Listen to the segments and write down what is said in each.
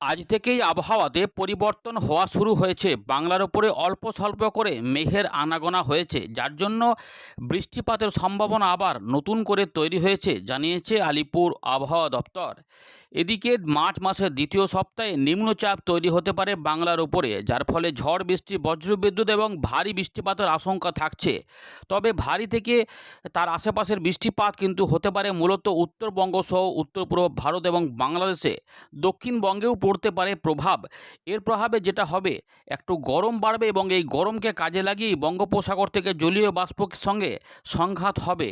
আজ থেকেই আবহাওয়াতে পরিবর্তন হওয়া শুরু হয়েছে। বাংলার ওপরে অল্প স্বল্প করে মেঘের আনাগোনা হয়েছে, যার জন্য বৃষ্টিপাতের সম্ভাবনা আবার নতুন করে তৈরি হয়েছে, জানিয়েছে আলিপুর আবহাওয়া দপ্তর। এদিকে মার্চ মাসের দ্বিতীয় সপ্তাহে নিম্নচাপ তৈরি হতে পারে বাংলার ওপরে, যার ফলে ঝড় বৃষ্টি, বজ্রবিদ্যুৎ এবং ভারী বৃষ্টিপাতের আশঙ্কা থাকছে। তবে ভারী থেকে তার আশেপাশের বৃষ্টিপাত কিন্তু হতে পারে মূলত উত্তরবঙ্গ সহ উত্তর পূর্ব ভারত এবং বাংলাদেশে। দক্ষিণবঙ্গেও পড়তে পারে প্রভাব। এর প্রভাবে যেটা হবে, একটু গরম বাড়বে এবং এই গরমকে কাজে লাগিয়েই বঙ্গোপসাগর থেকে জলীয় বাষ্পের সঙ্গে সংঘাত হবে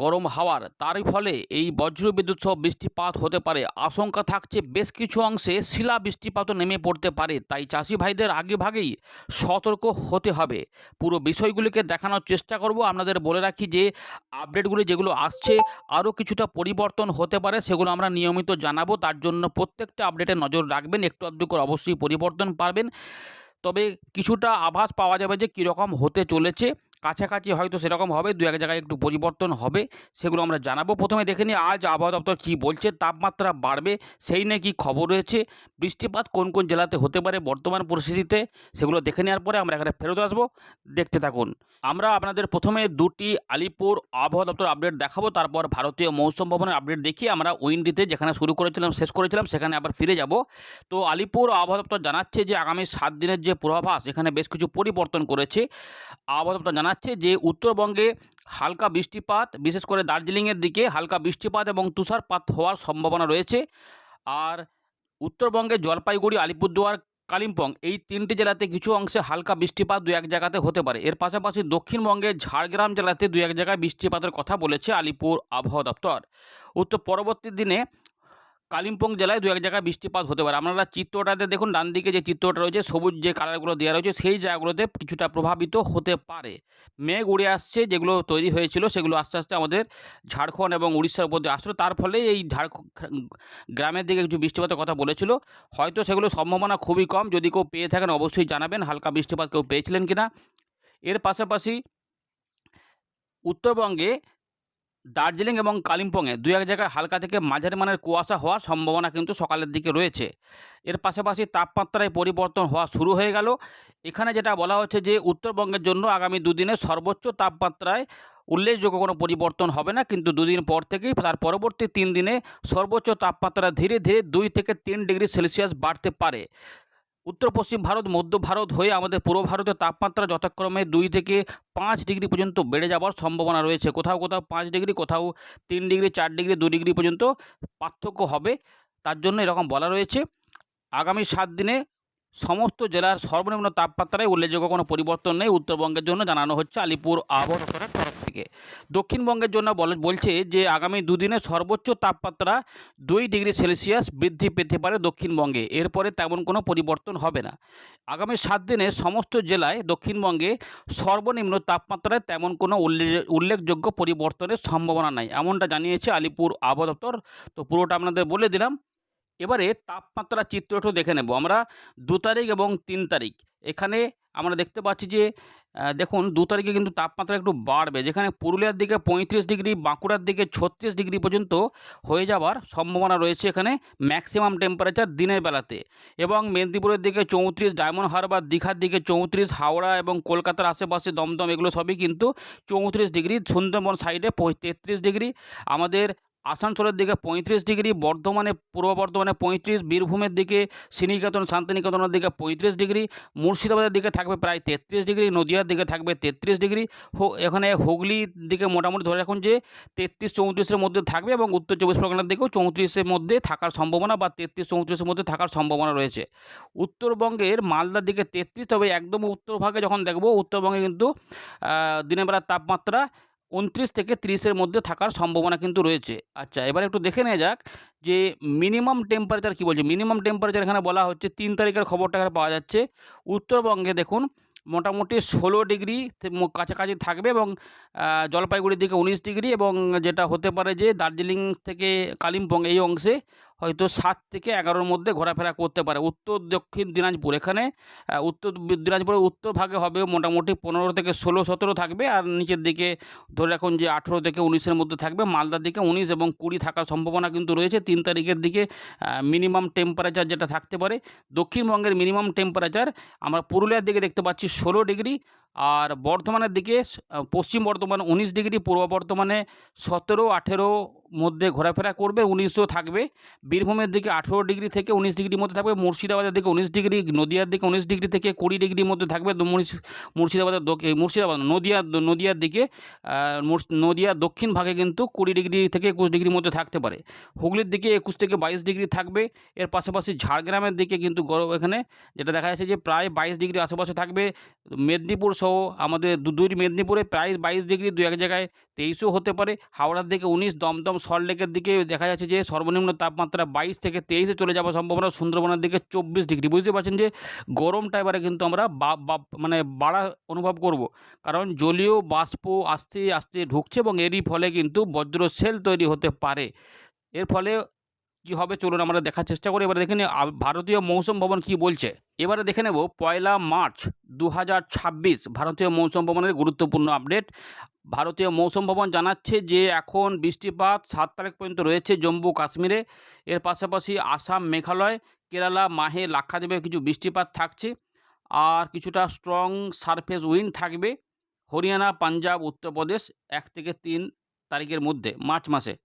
গরম হাওয়ার। তারই ফলে এই বজ্রবিদ্যুৎ সহ বৃষ্টিপাত হতে পারে। আশঙ্কা থাকছে বেশ কিছু অংশে শিলা বৃষ্টিপাতও নেমে পড়তে পারে। তাই চাষি ভাইদের আগেভাগেই সতর্ক হতে হবে। পুরো বিষয়গুলিকে দেখানোর চেষ্টা করব। আপনাদের বলে রাখি যে আপডেটগুলি যেগুলো আসছে, আরও কিছুটা পরিবর্তন হতে পারে, সেগুলো আমরা নিয়মিত জানাবো। তার জন্য প্রত্যেকটা আপডেটে নজর রাখবেন। একটু আধটু করে অবশ্যই পরিবর্তন পাবেন। তবে কিছুটা আভাস পাওয়া যাবে যে কীরকম হতে চলেছে। কাছাকাছি হয়তো সেরকম হবে, দু এক জায়গায় একটু পরিবর্তন হবে, সেগুলো আমরা জানাবো। প্রথমে দেখে নিই আজ আবহাওয়া দপ্তর কী বলছে। তাপমাত্রা বাড়বে, সেই নিয়ে কী খবর রয়েছে, বৃষ্টিপাত কোন কোন জেলাতে হতে পারে বর্তমান পরিস্থিতিতে, সেগুলো দেখে নেওয়ার পরে আমরা এখানে ফেরত আসবো। দেখতে থাকুন। আমরা আপনাদের প্রথমে দুটি আলিপুর আবহাওয়া দপ্তর আপডেট দেখাবো, তারপর ভারতীয় মৌসুম ভবনের আপডেট দেখিয়ে আমরা উইন্ডিতে যেখানে শুরু করেছিলাম শেষ করেছিলাম সেখানে আবার ফিরে যাব। তো আলিপুর আবহাওয়া দপ্তর জানাচ্ছে যে আগামী 7 দিনের যে পূর্বাভাস, এখানে বেশ কিছু পরিবর্তন করেছে। আবহাওয়া দপ্তর জানাচ্ছে যে উত্তরবঙ্গে হালকা বৃষ্টিপাত, বিশেষ করে দার্জিলিংয়ের দিকে হালকা বৃষ্টিপাত এবং তুষারপাত হওয়ার সম্ভাবনা রয়েছে। আর উত্তরবঙ্গে জলপাইগুড়ি, আলিপুরদুয়ার, কালিম্পং এই 3টি জেলাতে কিছু অংশে হালকা বৃষ্টিপাত দু এক জায়গাতে হতে পারে। এর পাশাপাশি দক্ষিণবঙ্গে ঝাড়গ্রাম জেলাতে দু এক জায়গায় বৃষ্টিপাতের কথা বলেছে আলিপুর আবহাওয়া দপ্তর। পরবর্তী দিনে কালিম্পং জেলায় দু এক জায়গায় বৃষ্টিপাত হতে পারে। আপনারা চিত্রটাতে দেখুন, ডান দিকে যে চিত্রটা রয়েছে, সবুজ যে কালারগুলো দেওয়া রয়েছে, সেই জায়গাগুলোতে কিছুটা প্রভাবিত হতে পারে। মেঘ উড়ে আসছে, যেগুলো তৈরি হয়েছিল সেগুলো আস্তে আস্তে আমাদের ঝাড়খণ্ড এবং উড়িষ্যার উপর দিয়ে আসলো। তার ফলে এই গ্রামের দিকে কিছু বৃষ্টিপাতের কথা বলেছিল। হয়তো সেগুলো সম্ভাবনা খুবই কম। যদি কেউ পেয়ে থাকেন অবশ্যই জানাবেন হালকা বৃষ্টিপাত কেউ পেয়েছিলেন কিনা। এর পাশাপাশি উত্তরবঙ্গে দার্জিলিং এবং কালিম্পংয়ে দু এক জায়গায় হালকা থেকে মাঝারি মানের কুয়াশা হওয়ার সম্ভাবনা কিন্তু সকালের দিকে রয়েছে। এর পাশাপাশি তাপমাত্রায় পরিবর্তন হওয়া শুরু হয়ে গেল। এখানে যেটা বলা হচ্ছে যে উত্তরবঙ্গের জন্য আগামী দুদিনে সর্বোচ্চ তাপমাত্রায় উল্লেখযোগ্য কোনো পরিবর্তন হবে না, কিন্তু দুদিন পর থেকেই তার পরবর্তী 3 দিনে সর্বোচ্চ তাপমাত্রা ধীরে ধীরে 2 থেকে 3 ডিগ্রি সেলসিয়াস বাড়তে পারে। উত্তর পশ্চিম ভারত, মধ্য ভারত হয়ে আমাদের পূর্ব ভারতের তাপমাত্রা যথাক্রমে 2 থেকে 5 ডিগ্রি পর্যন্ত বেড়ে যাওয়ার সম্ভাবনা রয়েছে। কোথাও কোথাও 5 ডিগ্রি, কোথাও 3 ডিগ্রি, 4 ডিগ্রি, 2 ডিগ্রি পর্যন্ত পার্থক্য হবে। তার জন্য এরকম বলা রয়েছে। আগামী 7 দিনে সমস্ত জেলার সর্বনিম্ন তাপমাত্রায় উল্লেখযোগ্য কোনো পরিবর্তন নেই, উত্তরবঙ্গের জন্য জানানো হচ্ছে আলিপুর আবহাওয়া দপ্তরের তরফ থেকে। দক্ষিণবঙ্গের জন্য বলছে যে আগামী দুদিনে সর্বোচ্চ তাপমাত্রা 2 ডিগ্রি সেলসিয়াস বৃদ্ধি পেতে পারে দক্ষিণবঙ্গে। এরপরে তেমন কোনো পরিবর্তন হবে না। আগামী 7 দিনে সমস্ত জেলায় দক্ষিণবঙ্গে সর্বনিম্ন তাপমাত্রায় তেমন কোনো উল্লেখযোগ্য পরিবর্তনের সম্ভাবনা নাই, এমনটা জানিয়েছে আলিপুর আবহাওয়া দপ্তর। তো পুরোটা আপনাদের বলে দিলাম। এবারে তাপমাত্রা চিত্র একটু দেখে নেব আমরা। 2 তারিখ এবং 3 তারিখ এখানে আমরা দেখতে পাচ্ছি যে দেখুন 2 তারিখে কিন্তু তাপমাত্রা একটু বাড়বে, যেখানে পুরুলিয়ার দিকে 35 ডিগ্রি, বাঁকুড়ার দিকে 36 ডিগ্রি পর্যন্ত হয়ে যাওয়ার সম্ভাবনা রয়েছে এখানে ম্যাক্সিমাম টেম্পারেচার দিনের বেলাতে। এবং মেদিনীপুরের দিকে 34, ডায়মন্ড হারবার, দীঘার দিকে 34, হাওড়া এবং কলকাতার আশেপাশে দমদম এগুলো সবই কিন্তু 34 ডিগ্রি, সুন্দরবন সাইডে 33 ডিগ্রি, আমাদের আসানসোলের দিকে 35 ডিগ্রি, বর্ধমানে, পূর্ব বর্ধমানে 35, বীরভূমের দিকে শ্রীনিকেতন, শান্তিনিকেতনের দিকে 35 ডিগ্রি, মুর্শিদাবাদের দিকে থাকবে প্রায় 33 ডিগ্রি, নদিয়ার দিকে থাকবে 33 ডিগ্রি। এখানে হুগলির দিকে মোটামুটি ধরে রাখুন যে 33-34-এর মধ্যে থাকবে, এবং উত্তর 24 পরগনার দিকেও 34-এর মধ্যে থাকার সম্ভাবনা, বা 33-34-এর মধ্যে থাকার সম্ভাবনা রয়েছে। উত্তরবঙ্গের মালদার দিকে 33, তবে একদম উত্তরভাগে যখন দেখব উত্তরবঙ্গে কিন্তু দিনের বেলার তাপমাত্রা 29 থেকে 30-এর মধ্যে থাকার সম্ভাবনা কিন্তু রয়েছে। আচ্ছা, এবার একটু দেখে নেওয়া যাক যে মিনিমাম টেম্পারেচার কী বলছে। মিনিমাম টেম্পারেচার এখানে বলা হচ্ছে 3 তারিখের খবরটা এখানে পাওয়া যাচ্ছে। উত্তরবঙ্গে দেখুন মোটামুটি 16 ডিগ্রি কাছাকাছি থাকবে, এবং জলপাইগুড়ির দিকে 19 ডিগ্রি, এবং যেটা হতে পারে যে দার্জিলিং থেকে কালিম্পং এই অংশে হয়তো 7 থেকে 11-র মধ্যে ঘোরাফেরা করতে পারে। উত্তর দক্ষিণ দিনাজপুর এখানে উত্তর দিনাজপুরের উত্তর ভাগে হবে মোটামুটি 15 থেকে 16-17 থাকবে, আর নিচের দিকে ধরে রাখুন যে 18 থেকে 19-এর মধ্যে থাকবে। মালদার দিকে 19 এবং 20 থাকার সম্ভাবনা কিন্তু রয়েছে। 3 তারিখের দিকে মিনিমাম টেম্পারেচার যেটা থাকতে পারে, দক্ষিণবঙ্গের মিনিমাম টেম্পারেচার আমরা পুরুলিয়ার দিকে দেখতে পাচ্ছি 16 ডিগ্রি, আর বর্ধমানের দিকে পশ্চিম বর্ধমান 19 ডিগ্রি, পূর্ব বর্ধমানে 17-18 মধ্যে ঘোরাফেরা করবে, 19ও থাকবে। বীরভূমের দিকে 18 ডিগ্রি থেকে 19 ডিগ্রির মধ্যে থাকবে, মুর্শিদাবাদের দিকে 19 ডিগ্রি, নদিয়ার দিকে 19 ডিগ্রি থেকে 20 ডিগ্রির মধ্যে থাকবে। মুর্শিদাবাদ নদিয়ার দিকে নদিয়ার দক্ষিণ ভাগে কিন্তু 20 ডিগ্রি থেকে 21 ডিগ্রির মধ্যে থাকতে পারে। হুগলির দিকে 21 থেকে 22 ডিগ্রি থাকবে। এর পাশাপাশি ঝাড়গ্রামের দিকে কিন্তু গরম, এখানে যেটা দেখা যাচ্ছে যে প্রায় 22 ডিগ্রি আশেপাশে থাকবে। মেদিনীপুর সহ আমাদের দুই মেদিনীপুরে প্রায় 22 ডিগ্রি, দু এক জায়গায় 23ও হতে পারে। হাওড়ার দিকে 19, দমদম সল্টলেকের দিকে দেখা যাচ্ছে যে সর্বনিম্ন তাপমাত্রা 22 থেকে 23-এ চলে যাওয়ার সম্ভাবনা। সুন্দরবনের দিকে 24 ডিগ্রি। বুঝতে পারছেন যে গরমটা এবারে কিন্তু আমরা মানে বাড়া অনুভব করব, কারণ জলীয় বাষ্প আস্তে আস্তে ঢুকছে এবং এরই ফলে কিন্তু বজ্র সেল তৈরি হতে পারে। এর ফলে কি হবে চলুন আমরা দেখার চেষ্টা করি। এবারে দেখে নিই ভারতীয় মৌসুম ভবন কি বলছে। এবারে দেখে নেব 1 মার্চ 2026 ভারতীয় মৌসুম ভবনের গুরুত্বপূর্ণ আপডেট। ভারতীয় মৌসুম ভবন জানাচ্ছে যে এখন বৃষ্টিপাত 7 তারিখ পর্যন্ত রয়েছে জম্মু কাশ্মীরে। এর পাশাপাশি আসাম, মেঘালয়, কেরালা, মাহে, লাক্ষাদ্বীপে কিছু বৃষ্টিপাত থাকছে, আর কিছুটা স্ট্রং সারফেস উইন্ড থাকবে। হরিয়ানা, পাঞ্জাব, উত্তরপ্রদেশ 1 থেকে 3 তারিখের মধ্যে মার্চ মাসে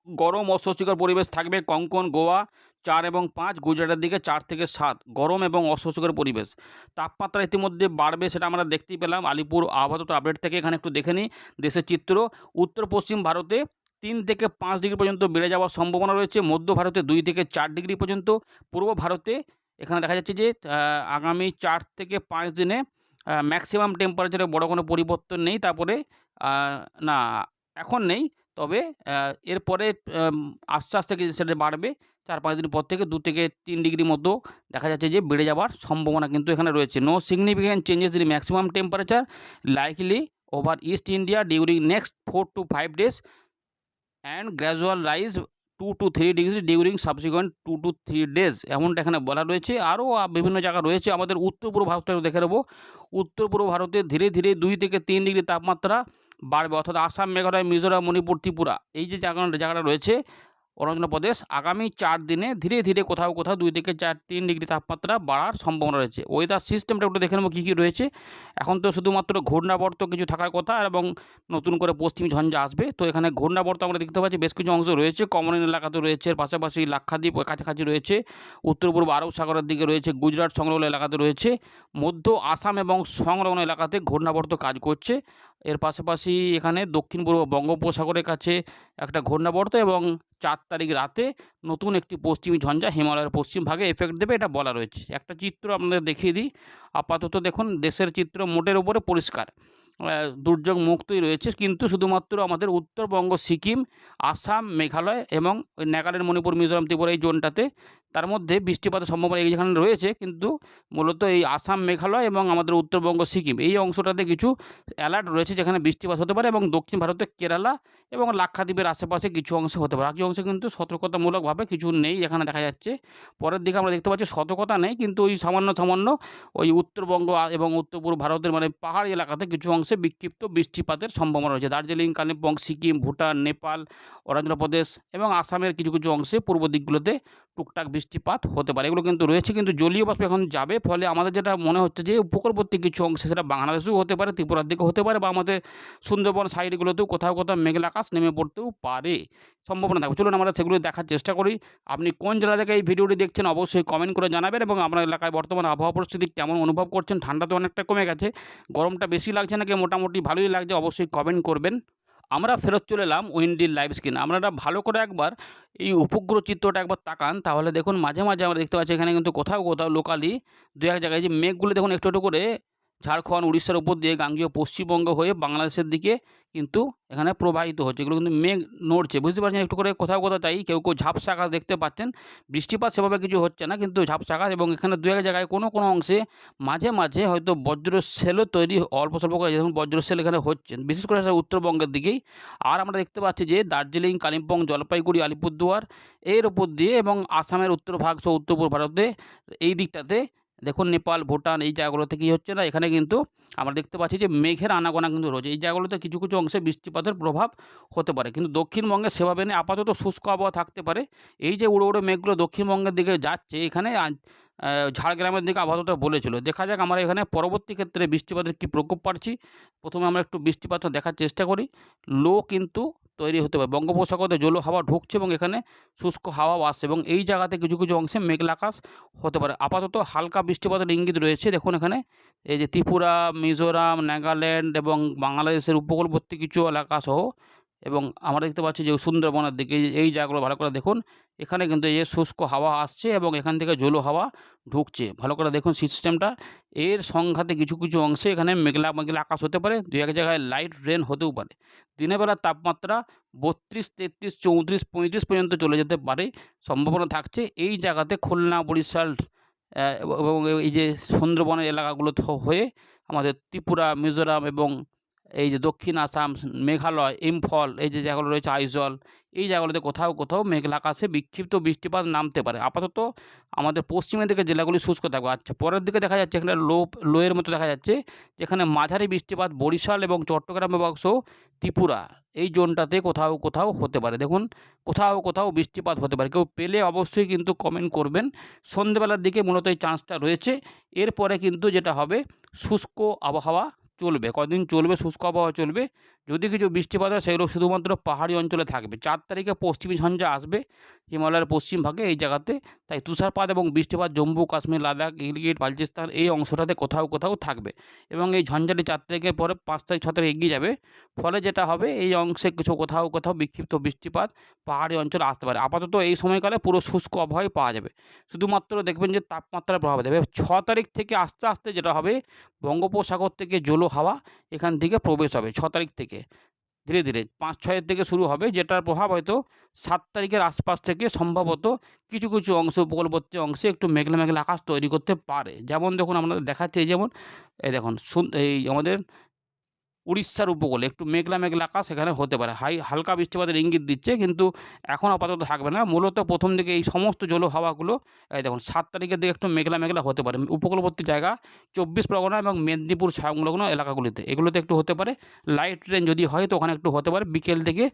গরম অস্বস্তিকর পরিবেশ থাকবে। কঙ্কন, গোয়া 4 এবং 5, গুজরাটের দিকে 4 থেকে 7 গরম এবং অস্বস্তিকর পরিবেশ। তাপমাত্রা ইতিমধ্যে বাড়বে, সেটা আমরা দেখতেই পেলাম আলিপুর আবহাওয়া আপডেট থেকে। এখানে একটু দেখে নিই দেশের চিত্র। উত্তর পশ্চিম ভারতে 3 থেকে 5 ডিগ্রি পর্যন্ত বেড়ে যাওয়ার সম্ভাবনা রয়েছে। মধ্য ভারতে 2 থেকে 4 ডিগ্রি পর্যন্ত। পূর্ব ভারতে এখানে দেখা যাচ্ছে যে আগামী 4 থেকে 5 দিনে ম্যাক্সিমাম টেম্পারেচারে বড় কোনো পরিবর্তন নেই। তারপরে না, এখন নেই, তবে এরপরে আস্তে আস্তে সেটা বাড়বে। 4-5 দিন পর থেকে 2 থেকে 3 ডিগ্রি মতো দেখা যাচ্ছে যে বেড়ে যাওয়ার সম্ভাবনা কিন্তু এখানে রয়েছে। No significant changes in maximum temperature likely over east India during next 4 to 5 days and gradual rise 2 to 3 degree during subsequent 2 to 3 days, এমনটা এখানে বলা রয়েছে। আরও বিভিন্ন জায়গা রয়েছে। আমাদের উত্তর পূর্ব ভারতটা দেখে নেব। উত্তর পূর্ব ভারতে ধীরে ধীরে 2 থেকে 3 ডিগ্রি তাপমাত্রা বাড়বে, অর্থাৎ আসাম, মেঘালয়, মিজোরাম, মণিপুর, ত্রিপুরা এই যে জায়গাটা রয়েছে, অরুণাচল প্রদেশ আগামী 4 দিনে ধীরে ধীরে কোথাও কোথাও 2 থেকে 3 ডিগ্রি তাপমাত্রা বাড়ার সম্ভাবনা রয়েছে। ওয়েদার সিস্টেমটা একটু দেখে নেব কী কী রয়েছে। এখন তো শুধুমাত্র ঘূর্ণাবর্ত কিছু থাকার কথা, এবং নতুন করে পশ্চিমী ঝঞ্ঝা আসবে। তো এখানে ঘূর্ণাবর্ত আমরা দেখতে পাচ্ছি বেশ কিছু অংশ রয়েছে। কমন এলাকাতে রয়েছে, পাশাপাশি লাক্ষাদ্বীপ কাছাকাছি রয়েছে, উত্তর পূর্ব আরব সাগরের দিকে রয়েছে, গুজরাট সংলগ্ন এলাকাতে রয়েছে, মধ্য আসাম এবং সংলগ্ন এলাকাতে ঘূর্ণাবর্ত কাজ করছে। এর পাশাপাশি এখানে দক্ষিণ পূর্ব বঙ্গোপসাগরের কাছে একটা ঘূর্ণাবর্ত, এবং 4 তারিখ রাতে নতুন একটি পশ্চিমী ঝঞ্ঝা হিমালয়ের পশ্চিম ভাগে এফেক্ট দেবে, এটা বলা রয়েছে। একটা চিত্র আপনাদের দেখিয়ে দিই। আপাতত দেখুন দেশের চিত্র মোটের উপরে পরিষ্কার, দুর্যোগ মুক্তই রয়েছে, কিন্তু শুধুমাত্র আমাদের উত্তরবঙ্গ, সিকিম, আসাম, মেঘালয় এবং ওই নাগাল্যান্ড, মণিপুর, মিজোরাম, ত্রিপুরা এই জোনটাতে তার মধ্যে বৃষ্টিপাতের সম্ভাবনা যেখানে রয়েছে, কিন্তু মূলত এই আসাম, মেঘালয় এবং আমাদের উত্তরবঙ্গ, সিকিম এই অংশটাতে কিছু অ্যালার্ট রয়েছে যেখানে বৃষ্টিপাত হতে পারে, এবং দক্ষিণ ভারতে কেরালা এবং লাক্ষাদ্বীপের আশেপাশে কিছু অংশে হতে পারে। বাকি অংশে কিন্তু সতর্কতামূলকভাবে কিছু নেই এখানে দেখা যাচ্ছে। পরের দিকে আমরা দেখতে পাচ্ছি সতর্কতা নেই, কিন্তু ওই সামান্য ওই উত্তরবঙ্গ এবং উত্তর পূর্ব ভারতের মানে পাহাড়ি এলাকাতে কিছু অংশে বিক্ষিপ্ত বৃষ্টিপাতের সম্ভাবনা রয়েছে। দার্জিলিং, কালিম্পং, সিকিম, ভুটান, নেপাল, অরুণাচল প্রদেশ এবং আসামের কিছু কিছু অংশে পূর্ব দিকগুলোতে টুকটাক বৃষ্টিপাত হতে পারে। এগুলো কিন্তু রয়েছে, কিন্তু জলীয় বাষ্প এখন যাবে, ফলে আমাদের যেটা মনে হচ্ছে যে উপকূলবর্তী কিছু অংশে, সেটা বাংলাদেশেও হতে পারে, ত্রিপুরার দিকে হতে পারে, বা আমাদের সুন্দরবন সাইডগুলোতেও কোথাও কোথাও মেঘলা আকাশ নেমে পড়তেও পারে, সম্ভাবনা থাকবে। চলুন আমরা সেগুলো দেখার চেষ্টা করি। আপনি কোন জেলা থেকে এই ভিডিওটি দেখছেন অবশ্যই কমেন্ট করে জানাবেন, এবং আপনার এলাকায় বর্তমান আবহাওয়া পরিস্থিতি কেমন অনুভব করছেন। ঠান্ডা তো অনেকটা কমে গেছে, গরমটা বেশি লাগছে নাকি মোটামুটি ভালোই লাগছে, অবশ্যই কমেন্ট করবেন। আমরা ফেরত চলে এলাম উইন্ডির লাইভ স্ক্রিন। আপনারা ভালো করে একবার এই উপগ্রহ চিত্রটা একবার তাকান, তাহলে দেখুন মাঝে মাঝে আমরা দেখতে পাচ্ছি এখানে কিন্তু কোথাও কোথাও লোকালি দু এক জায়গায় যে মেঘগুলো দেখুন একটু একটু করে ঝাড়খণ্ড উড়িষ্যার উপর দিয়ে গাঙ্গেয় পশ্চিমবঙ্গ হয়ে বাংলাদেশের দিকে কিন্তু এখানে প্রবাহিত হচ্ছে। এগুলো কিন্তু মেঘ নড়ছে, বুঝতে পারছেন? একটু করে কোথাও কোথাও তাই কেউ কেউ ঝাপসা আকাশ দেখতে পাচ্ছেন। বৃষ্টিপাত সেভাবে কিছু হচ্ছে না, কিন্তু ঝাপসা আকাশ, এবং এখানে দু এক জায়গায় কোনো কোনো অংশে মাঝে মাঝে হয়তো বজ্রশেলও তৈরি অল্প স্বল্প করে, যেমন বজ্রশেল এখানে হচ্ছে, বিশেষ করে উত্তরবঙ্গের দিকেই। আর আমরা দেখতে পাচ্ছি যে দার্জিলিং, কালিম্পং, জলপাইগুড়ি, আলিপুরদুয়ার এর উপর দিয়ে এবং আসামের উত্তর ভাগ সহ উত্তর পূর্ব ভারতে এই দিকটাতে দেখুন নেপাল, ভুটান এই জায়গাগুলোতে কী হচ্ছে না, এখানে কিন্তু আমরা দেখতে পাচ্ছি যে মেঘের আনাগোনা কিন্তু রয়েছে। এই জায়গাগুলোতে কিছু কিছু অংশে বৃষ্টিপাতের প্রভাব হতে পারে, কিন্তু দক্ষিণবঙ্গে সেভাবে নেই, আপাতত শুষ্ক আবহাওয়া থাকতে পারে। এই যে উড়ো উড়ো মেঘগুলো দক্ষিণবঙ্গের দিকে যাচ্ছে, এখানে ঝাড়গ্রামের দিকে আপাতত বলেছিল। দেখা যাক আমরা এখানে পরবর্তী ক্ষেত্রে বৃষ্টিপাতের কী প্রকোপ পাচ্ছি। প্রথমে আমরা একটু বৃষ্টিপাতটা দেখার চেষ্টা করি। লো কিন্তু তৈরি হতে পারে, বঙ্গোপসাগরে জলীয় হাওয়া ঢুকছে এবং এখানে শুষ্ক হাওয়াও আসছে, এবং এই জায়গাতে কিছু কিছু অংশে মেঘলা আকাশ হতে পারে। আপাতত হালকা বৃষ্টিপাতের ইঙ্গিত রয়েছে। দেখুন এখানে এই যে ত্রিপুরা, মিজোরাম, নাগাল্যান্ড এবং বাংলাদেশের উপকূলবর্তী কিছু এলাকা সহ, এবং আমরা দেখতে পাচ্ছি যে সুন্দরবনের দিকে এই জায়গাগুলো ভালো করে দেখুন। এখানে কিন্তু এই যে শুষ্ক হাওয়া আসছে এবং এখান থেকে জলীয় হাওয়া ঢুকছে। ভালো করে দেখুন সিস্টেমটা। এর সংঘাতে কিছু কিছু অংশে এখানে মেঘলা মেঘলা আকাশ হতে পারে, দু এক জায়গায় লাইট রেন হতেও পারে। দিনের বেলার তাপমাত্রা 32, 33, 34, 35 পর্যন্ত চলে যেতে পারে, সম্ভাবনা থাকছে। এই জায়গাতে খুলনা, বরিশাল এবং এই যে সুন্দরবনের এলাকাগুলো হয়ে আমাদের ত্রিপুরা, মিজোরাম এবং এই যে দক্ষিণ আসাম, মেঘালয়, ইম্ফল এই যে জায়গাগুলো রয়েছে, আইজল, এই জায়গাগুলোতে কোথাও কোথাও মেঘলা আকাশে বিক্ষিপ্ত বৃষ্টিপাত নামতে পারে। আপাতত আমাদের পশ্চিমের দিকে জেলাগুলি শুষ্ক থাকবে। আচ্ছা, পরের দিকে দেখা যাচ্ছে এখানে লোয়ের মতো দেখা যাচ্ছে, যেখানে মাঝারি বৃষ্টিপাত বরিশাল এবং চট্টগ্রাম বিভাগ সহ ত্রিপুরা এই জোনটাতে কোথাও কোথাও হতে পারে। দেখুন কোথাও কোথাও বৃষ্টিপাত হতে পারে, কেউ পেলে অবশ্যই কিন্তু কমেন্ট করবেন। সন্ধ্যেবেলার দিকে মূলত এই চান্সটা রয়েছে। এরপরে কিন্তু যেটা হবে, শুষ্ক আবহাওয়া চলবে, কদিন চলবে, শুষ্ক আবহাওয়া চলবে। যদি কিছু বৃষ্টিপাত হয় সেগুলো শুধুমাত্র পাহাড়ি অঞ্চলে থাকবে। 4 তারিখে পশ্চিমী ঝঞ্ঝা আসবে হিমালয়ের পশ্চিম ভাগে এই জায়গাতে, তাই তুষারপাত এবং বৃষ্টিপাত জম্মু কাশ্মীর, লাদাখ, গিলগিট, বালচিস্তান এই অংশটাতে কোথাও কোথাও থাকবে, এবং এই ঝঞ্ঝাটি 4 তারিখের পরে 5 তারিখ 6 তারিখ এগিয়ে যাবে। ফলে যেটা হবে, এই অংশে কিছু কোথাও কোথাও বিক্ষিপ্ত বৃষ্টিপাত পাহাড়ি অঞ্চলে আসতে পারে। আপাতত এই সময়কালে পুরো শুষ্ক আবহাওয়াই পাওয়া যাবে। শুধুমাত্র দেখবেন যে তাপমাত্রার প্রভাব দেবে 6 তারিখ থেকে আস্তে আস্তে যেটা হবে, বঙ্গোপসাগর থেকে জলীয় হাওয়া এখান থেকে প্রবেশ হবে 6 তারিখ থেকে। ধীরে ধীরে 5-6 থেকে শুরু হবে, যেটার প্রভাব হয়তো 7 তারিখের আশপাশ থেকে সম্ভবত কিছু কিছু অংশ, উপকূলবর্তী অংশে একটু মেঘলা মেঘলা আকাশ তৈরি করতে পারে। যেমন দেখুন আপনাদের দেখাচ্ছে, এই যেমন এই দেখুন এই আমাদের উড়িষ্যার উপকূলে একটু মেঘলা মেঘলা আকাশ এখানে হতে পারে, হালকা বৃষ্টিপাতের ইঙ্গিত দিচ্ছে, কিন্তু এখন আপাতত থাকবে না। মূলত প্রথম দিকে এই সমস্ত জলীয় হাওয়াগুলো এই দেখুন 7 তারিখের দিকে একটু মেঘলা মেঘলা হতে পারে উপকূলবর্তী জায়গা, 24 পরগনা এবং মেদিনীপুর সংলগ্ন এলাকাগুলিতে, এগুলোতে একটু হতে পারে। লাইট ট্রেন যদি হয় তো ওখানে একটু হতে পারে বিকেল থেকে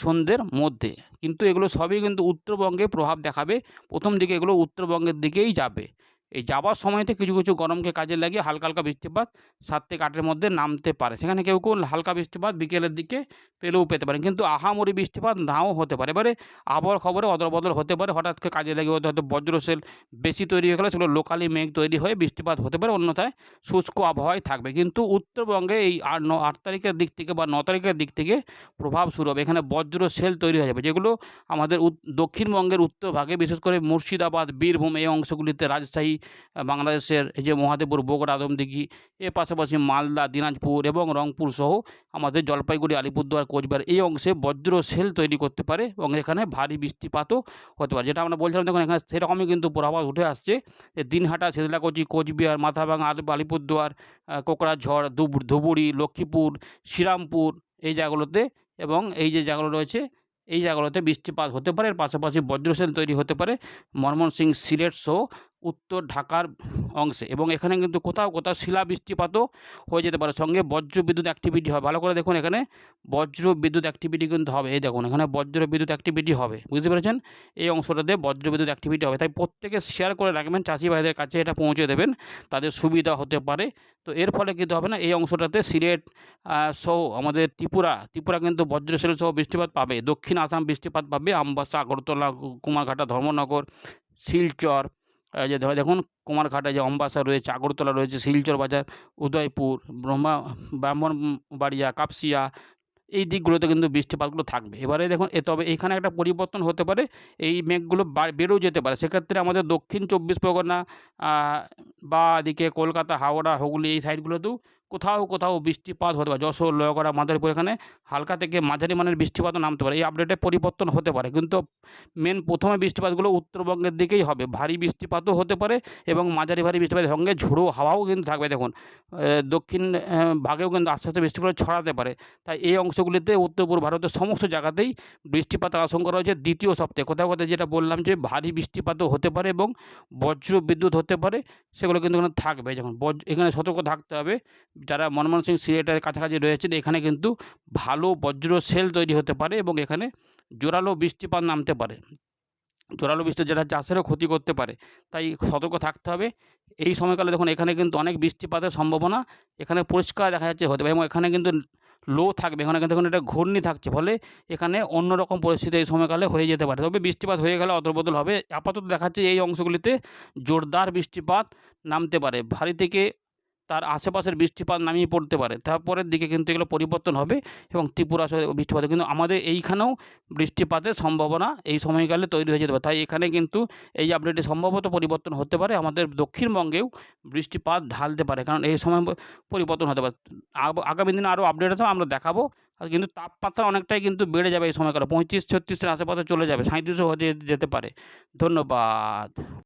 সন্ধ্যের মধ্যে, কিন্তু এগুলো সবই কিন্তু উত্তরবঙ্গে প্রভাব দেখাবে। প্রথম দিকে এগুলো উত্তরবঙ্গের দিকেই যাবে। এই যাবার সময়তে কিছু কিছু গরমকে কাজে লাগিয়ে হালকা হালকা বৃষ্টিপাত 7 থেকে 8-এর মধ্যে নামতে পারে। সেখানে কেউ কেউ হালকা বৃষ্টিপাত বিকেলের দিকে পেলেও পেতে পারেন, কিন্তু আহামরি বৃষ্টিপাত নাও হতে পারে। এবারে আবহাওয়ার খবরে অদলবদল হতে পারে, হঠাৎ করে কাজে লেগে হয়তো বজ্রশেল বেশি তৈরি হয়ে গেলে সেগুলো লোকালি মেঘ তৈরি হয়ে বৃষ্টিপাত হতে পারে, অন্যথায় শুষ্ক আবহাওয়াই থাকবে। কিন্তু উত্তরবঙ্গে এই 8 তারিখের দিক থেকে বা 9 তারিখের দিক থেকে প্রভাব শুরু হবে। এখানে বজ্রশেল তৈরি হয়ে যাবে, যেগুলো আমাদের দক্ষিণবঙ্গের উত্তরভাগে, বিশেষ করে মুর্শিদাবাদ, বীরভূম এই অংশগুলিতে, রাজশাহী, বাংলাদেশের এই যে মহাদেবপুর, বগুড়া, আদমদিঘি, এর পাশাপাশি মালদা, দিনাজপুর এবং রংপুর সহ আমাদের জলপাইগুড়ি, আলিপুরদুয়ার, কোচবিহার এই অংশে বজ্রশেল তৈরি করতে পারে, এবং এখানে ভারী বৃষ্টিপাতও হতে পারে। যেটা আমরা বলছিলাম, দেখুন এখানে সেরকমই কিন্তু পূর্বাভাস উঠে আসছে যে দিনহাটা, শিলাকচি, কোচবিহার, মাথাভাঙা, আলিপুরদুয়ার, কোকড়াঝড়, ধুবুরি, লক্ষ্মীপুর, শ্রীরামপুর এই জায়গাগুলোতে, এবং এই যে জায়গাগুলো রয়েছে এই জায়গাগুলোতে বৃষ্টিপাত হতে পারে। এর পাশাপাশি বজ্রশেল তৈরি হতে পারে ময়মনসিংহ, সিলেট সহ উত্তর ঢাকার অংশে, এবং এখানে কিন্তু কোথাও কোথাও শিলা বৃষ্টিপাতও হয়ে যেতে পারে, সঙ্গে বজ্র বিদ্যুৎ অ্যাক্টিভিটি হয়। ভালো করে দেখুন, এখানে বজ্র বিদ্যুৎ অ্যাক্টিভিটি কিন্তু হবে। এই দেখুন এখানে বজ্র বিদ্যুৎ অ্যাক্টিভিটি হবে, বুঝতে পেরেছেন? এই অংশটাতে বজ্র বিদ্যুৎ অ্যাক্টিভিটি হবে, তাই প্রত্যেকে শেয়ার করে রাখবেন, চাষি ভাইদের কাছে এটা পৌঁছে দেবেন, তাদের সুবিধা হতে পারে। তো এর ফলে কিন্তু হবে না, এই অংশটাতে সিলেট সহ আমাদের ত্রিপুরা কিন্তু বজ্রশেল সহ বৃষ্টিপাত পাবে। দক্ষিণ আসাম বৃষ্টিপাত পাবে, আমবাসা, আগরতলা, কুমারঘাটা, ধর্মনগর, শিলচর, যে দেখুন কুমারঘাটায় যে অম্বাসা রয়েছে, আগরতলা রয়েছে, শিলচর বাজার, উদয়পুর, ব্রাহ্মণবাড়িয়া, কাপসিয়া এই দিকগুলোতে কিন্তু বৃষ্টিপাতগুলো থাকবে। এবারে দেখুন তবে এখানে একটা পরিবর্তন হতে পারে, এই মেঘগুলো বেড়েও যেতে পারে। সেক্ষেত্রে আমাদের দক্ষিণ 24 পরগনা আ বা এদিকে কলকাতা, হাওড়া, হুগলি এই সাইডগুলোতেও কোথাও, কোথাও বৃষ্টিপাত হতে পারে। যশোর, লোহাগড়া, মাদারীপুর এখানে হালকা থেকে মাঝারি মানের বৃষ্টিপাতও নামতে পারে। এই আপডেটে পরিবর্তন হতে পারে। কিন্তু প্রথমে বৃষ্টিপাতগুলো উত্তরবঙ্গের দিকেই হবে। ভারী বৃষ্টিপাতও হতে পারে এবং মাঝারি ভারী বৃষ্টিপাতের সঙ্গে ঝোড়ো হাওয়াও কিন্তু থাকবে দেখুন। দক্ষিণ ভাগেও কিন্তু আস্তে, আস্তে বৃষ্টিগুলো ছড়াতে পারে। তাই এই অংশগুলিতে উত্তর পূর্ব ভারতের সমস্ত জায়গাতেই বৃষ্টিপাতের আশঙ্কা রয়েছে দ্বিতীয় সপ্তাহে। কোথাও, কোথাও যেটা বললাম যে ভারী বৃষ্টিপাতও হতে পারে এবং বজ্র বিদ্যুৎ হতে পারে, সেগুলো কিন্তু এখানে থাকবে। যেমন এখানে সতর্ক থাকতে হবে যারা ময়মনসিংহ, সিলেটের কাছাকাছি রয়েছেন, এখানে কিন্তু ভালো বজ্র সেল তৈরি হতে পারে এবং এখানে জোরালো বৃষ্টিপাত নামতে পারে। জোরালো বৃষ্টি যেটা চাষেরও ক্ষতি করতে পারে। তাই সতর্ক থাকতে হবে। এই সময়কালে দেখুন এখানে কিন্তু অনেক বৃষ্টিপাতের সম্ভাবনা এখানে পরিষ্কার দেখা যাচ্ছে হতে পারে এবং এখানে কিন্তু লো থাকবে। এখানে কিন্তু দেখুন এটা ঘূর্ণি থাকছে, ফলে এখানে অন্যরকম পরিস্থিতি এই সময়কালে হয়ে যেতে পারে। তবে বৃষ্টিপাত হয়ে গেলে অদল-বদল হবে। আপাতত দেখাচ্ছে এই অংশগুলিতে জোরদার বৃষ্টিপাত নামতে পারে। ভারী থেকে তার আশেপাশের বৃষ্টিপাত নামিয়ে পড়তে পারে। তারপরের দিকে কিন্তু এগুলো পরিবর্তন হবে এবং ত্রিপুরা সহ বৃষ্টিপাত, কিন্তু আমাদের এইখানেও বৃষ্টিপাতের সম্ভাবনা এই সময়কালে তৈরি হয়ে যেতে পারে। তাই এখানে কিন্তু এই আপডেটে সম্ভবত পরিবর্তন হতে পারে। আমাদের দক্ষিণবঙ্গেও বৃষ্টিপাত ঢালতে পারে, কারণ এই সময় পরিবর্তন হতে পারে। আগামী দিনে আরও আপডেট আছে, আমরা দেখাবো। আর কিন্তু তাপমাত্রা অনেকটাই কিন্তু বেড়ে যাবে এই সময়কালে। 35-36 এর আশেপাশে চলে যাবে, 37ও হতে যেতে পারে। ধন্যবাদ।